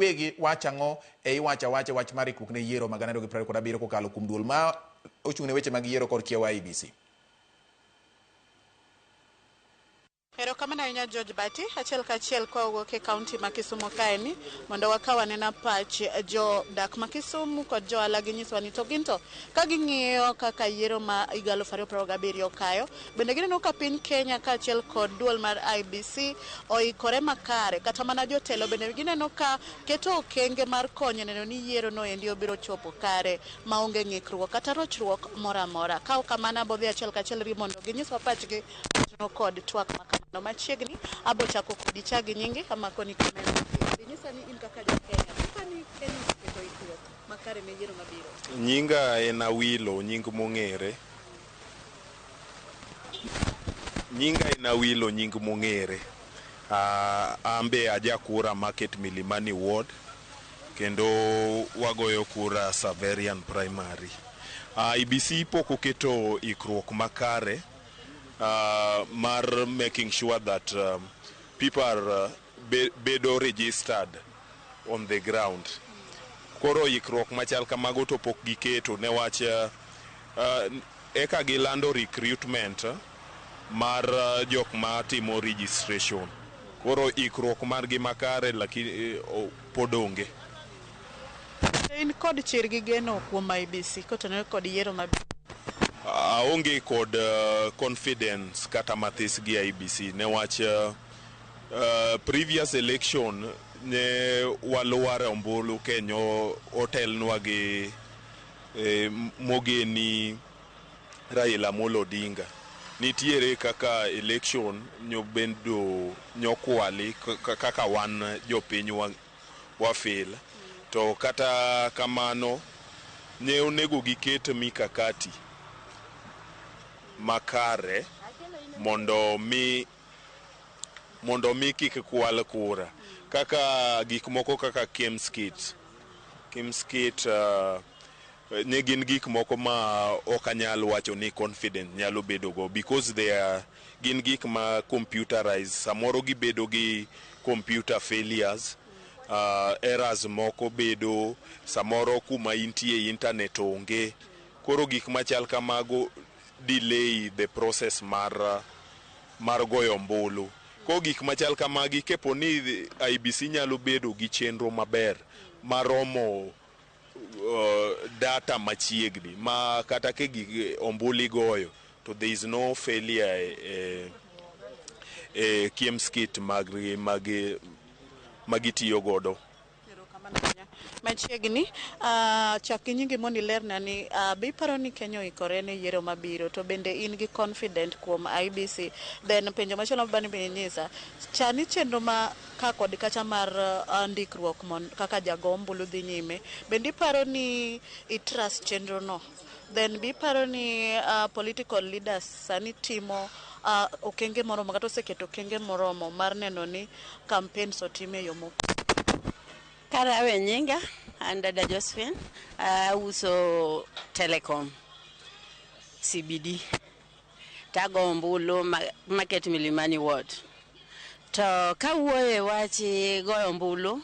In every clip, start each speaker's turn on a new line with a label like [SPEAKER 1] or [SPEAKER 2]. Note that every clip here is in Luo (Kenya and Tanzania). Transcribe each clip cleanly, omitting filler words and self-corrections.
[SPEAKER 1] wegi wachango iwacha wach mari kuk ne yiero magana 2027 kokalo kum duol ma ochung'ne weche mag yiero kod kiewa IEBC.
[SPEAKER 2] Erokamano ahinya George Bati, achiel kachiel kowuok e kaunti ma Kisumu kaeni mondo wakawane na pach jodak ma Kisumu kod johala ginyiswa ni to ginto ka ging'iyo kaka yiero ma 2027 kayo, bende gineno ka piny Kenya kaachiel kod duol mar IEBC oikore makare, kata mana jotelo bende gineno ka keto okenge mar konyo neno ni yiero no endi obiro chopo kare maonge ng'ikruok kata rochruok moro amora. Ka ok kamano bodhi achiel kachiel mondo ginyiswa pachgi kod twak makamano machiegni. Abo chako kodi chagi nyingi amako ni kamera nyisa ni in kaka ja Kenya kani Kenya keto ikruok makare ne yiero mabiro.
[SPEAKER 3] Nyinga en Awilo, nying mong'ere. Nyinga en Awilo, nying mong'ere. Ambe aja kura Market Milimani Ward kendo wagoyo kura Saverian Primary. IEBC pok oketo ikruok makare mar making sure that people are bedo registered on the ground. Koro ikruok machal kamago to pok giketo newach eka gilando recruitment mar jok ma timo registration. Koro ikruok margi makare lakini pod onge.
[SPEAKER 2] In kod chir gi geno kuom IEBC kotenore kod yiero mabiro.
[SPEAKER 3] Aonge kod confidence kata mathis gi IEBC newach previous election ne waluware ombulu kenyo otelnwa gi mogeni Raila Amolo Odinga. Nitiere kaka election nyobendo nyokwali kaka wan jopiny wa fail. To kata kamano ne onego giket mikakati makare mondo mi kik kwal kura kaka gik moko kaka Kemskit ne gin gik moko ma ok anyal wacho ni confident nyalo bedo go because they are gin gik ma computerized. Samoro gibedo gi computer failures, errors moko bedo, samoro kuma intie internet onge. Koro gik machal kamago delay the process mar goyo ombulu. Ko gik machal kamagi kepo ni IEBC nyalo bedo gi chenro maber maromo data machiegni ma kata ke gik ombuli goyo to there is no failure Kemskit magitiyo godo.
[SPEAKER 2] Machiegni chak nyingi mondi lerna ni biparo ni Kenya ikore ne yiero mabiro to bende in gi confident kuom IEBC. Then penjo machielo bani be nyisa chani chenro ma ka kod kacha mar ndikruok mon kaka jago ombulu dhi nyime bende paro ni trust chenro no. Then biparo ni political leaders sani timo okenge moromo kata oseketo okenge moromo mar neno ni campaigns otime yo moko.
[SPEAKER 4] Karawe nyinga and Dada Josephine uso Telecom CBD tago ombulu Market Milimani Ward. To kawuoye wachi goyo ombulu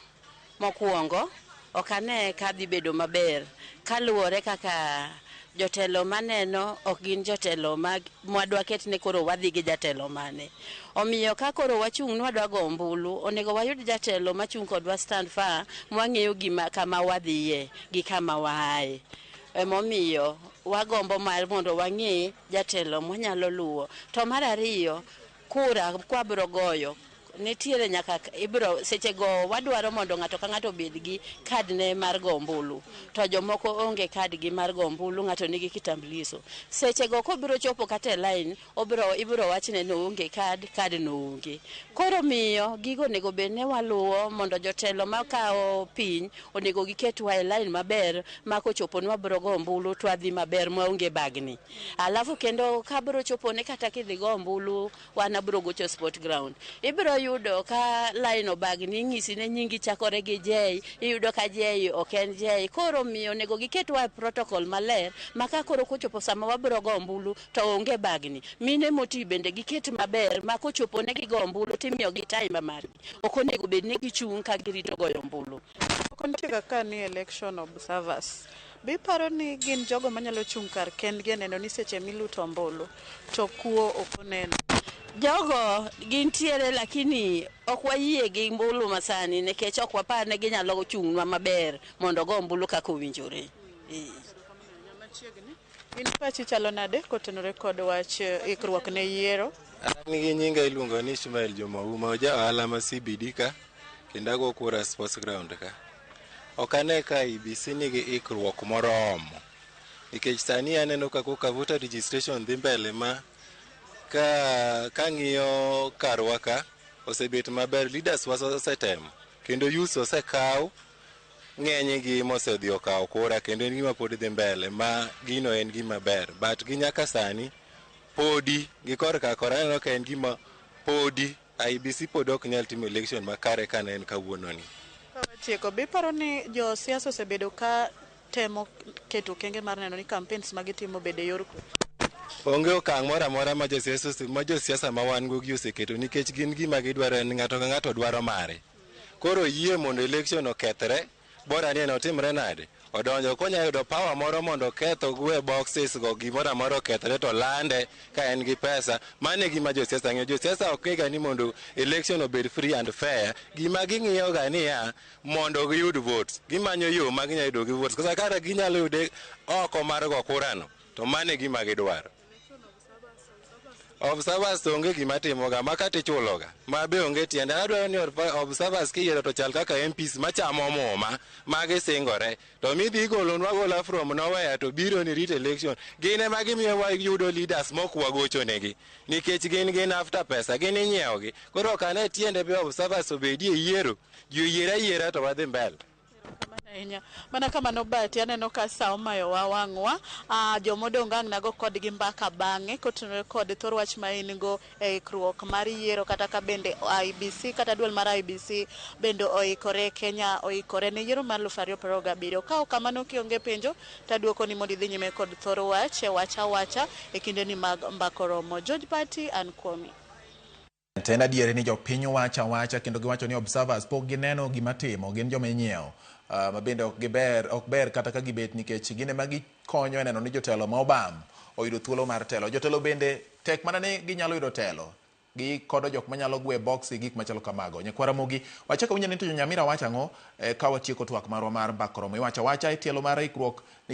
[SPEAKER 4] mokuongo okane kadhi bedo maber kaluwore kaka jotelo maneno ok gin jotelo mwadwa ketne koro wadhi gi jatelo mane. Omiyo ka koro wachung' nwadwa go ombulu onego wayud jatelo machung' kodwa stand far mwang'eyo gima kama wadhiye gi kama waaye. Emomiyo wagombo mar mondo wang'e jatelo mwanyalo luwo. To mar ariyo kura kwabro goyo nitiere nyaka ibro seche go wadwaro mondo ng'ato ka ng'ato bed gi kad ne mar go ombulu to jomoko onge kad gi mar go ombulu ng'ato nigi kitambulisho. Seche go kobiro chopo kata line ibro wachne no onge kad no onge. Koro miyo gigo nego bed ne waluwo mondo jotelo makao piny onego giketwa e line maber ma kochopo nwa biro go ombulu to adhi maber maonge bagni. Alafu kendo kabiro chopo ne kata kidhi go ombulu wana biro gocho sport ground ibiro yudo ka line obagni ng'isi ne nyingi chakore gi J, iyudo ka J ok en J. Koro miyo onego giketwa protocol maler maka koro kochopo sama wabiro go ombulu to onge bagni. Mine moti bende giket maber ma kochopo ne gigo ombulu timiyo gi time margi. Ok onego bed ni gichung' ka girito goyo ombulu.
[SPEAKER 2] Kontie kaka ni election observers. Biparo ni gin jogo manyalo chung' kar kendgi neno ni seche miluto ombulu to kuo ok oneno.
[SPEAKER 4] Jogo gintiere lakini ok wayie gi ombulu masani nikech ok wapar ni ginyalo chung'nwa maber mondo go ombulu kaka owinjore.
[SPEAKER 2] In pachi chalo nade kotenore kod wach ikruok ne yiero?
[SPEAKER 5] Nigi nyinga iluongo ni Ishmael Jomauma, oja ohala ma CBD ka kendo ago kura sports ground ka. Ok ane ka IEBC nigi ikruok moromo nikech sani aneno ka koka voter registration dhi mbele ma ka ng'iyo karwa ka osebet maber, leaders osetemo kendo youth osekaw ng'eny gi mosedhi okaw kura kendo en gima pod dhi mbele ma gino en gima ber, but gi nyaka sani podi gi korka kora aneno ka en gima podi IEBC pod ok nyal timo election makare ka en kawuono ni.
[SPEAKER 2] Tieko biparo ni jo siasa osebedo ka temo keto kenge mar neno ni campaigns magitimo bede yor kwe.
[SPEAKER 5] Onge okang' moro amora ma josiasa ma wan go gi oseketo nikech gin gima gidwaro en ng'ato ka ng'ato dwaro mare. Koro yie mondo election okethre bora ni otimre nade odonjo konya yudo power moro mondo ketho gwe boxes go gimoro amora okethre to lande ka en gi pesa. Mane gima josiasa ng'iyo. Josiasa ok ga ni mondo election obed free and fair, gima ging'iyo ga ni mondo giyud votes, gimanyo yo ma ginyalo yudo gi votes kata kara ginyalo yude oko mar go kurano to mane gima gidwaro. Observers onge gima timoga makati chuloga ma be onge tiende. Adwaro ni observers kiyiero to chal kaka MPs machamo muma magisingore to midhi golonwa gola from nowhere to biro ni rit election. Gin ema gimiyo yudo leaders mok wagochonegi nikech gin after pesa, gin inyiewogi. Koro ok ane tiende be observers obedie yiero, ji yiera to wadhi mbele.
[SPEAKER 2] Mana kama nobati aneno ka sa omayo wang'wa jomodong' ang' nago kod gi mbaka bang'e kotenore kod thor wach ma in go e ikruok mar yiero kata ka bende IEBC kata duol mar IEBC bende oikore, Kenya oikore ne yiero mar 2027. Ka ok kamano kionge penjo taduoko ni mondo idhi nyime kod thor wach wacha e kinde ni mag mbakoromo. George Party and Kwami.
[SPEAKER 1] En adier ni jopiny wacha kendo giwacho ni observers pok gineno gima timo, gin joma inyiewo. Ma bende ok ber kata ka gibet nikech gine ma gikonyo neno ni jotelo ma obam oyudo thuolo mar telo. Jotelo bende tek mana ni ginyalo yudo telo gi kodo jok manyalo gwe boxi gik machalo kamago. Nyakwara Mogi wachaka winjo ni to Nyamira wacha ang'o ka watieko twak marwa mar mbakoromo. Iwacha e tielo mar ikruok